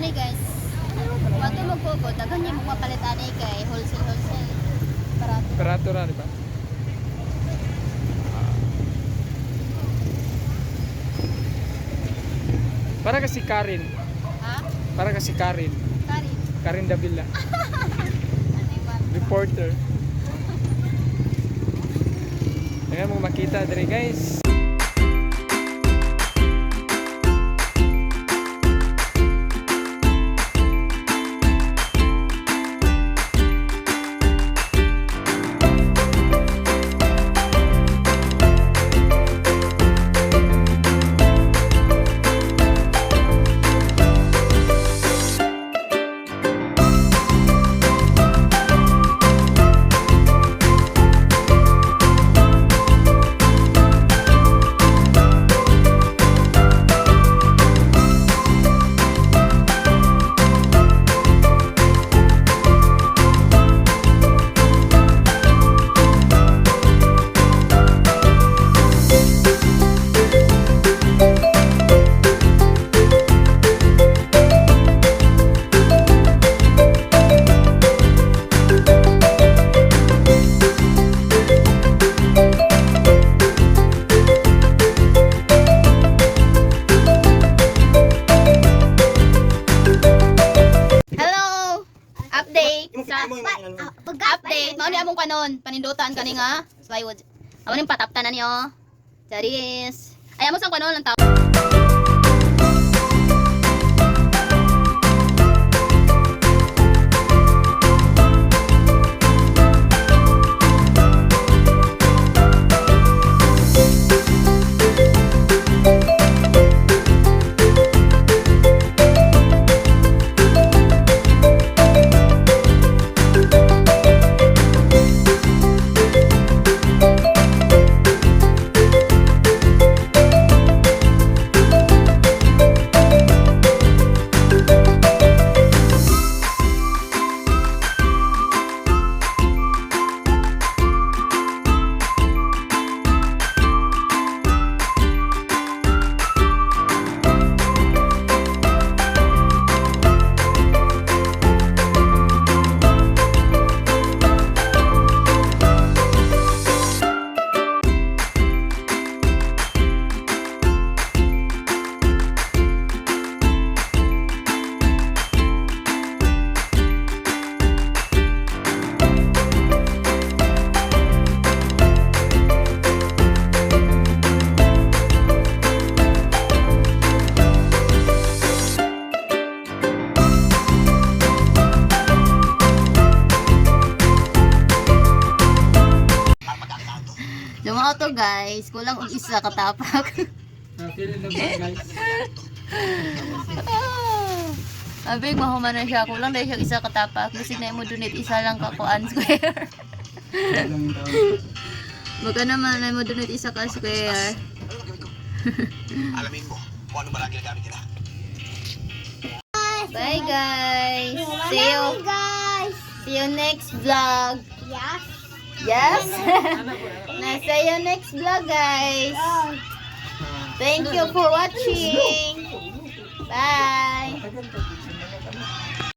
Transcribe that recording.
ni guys. Wato mo ko daghan niya mo mapalitan ni kay wholesale. Barato ra, di ba? Para kasi Karin. Ha? Para kasi Karin. Kari. Karin Davila. Ano man? Reporter. Tingnan mo makita diri guys. Update, mao ni among kanon, panindutan kani nga plywood. Amo ning pataptan na niyo. Charis. Ay amo sang kanon lang tao. Lumao to guys, kulang og isa katapak. Abig mahuman na siya, kulang dahil siya isa katapak. Kasi na mo donate isa lang ka kuan square. Baka naman na mo donate isa ka square. Alamin mo kung ano marami na gamit nila. Bye guys. See you next vlog. Yes. See you next vlog guys. Thank you for watching. Bye.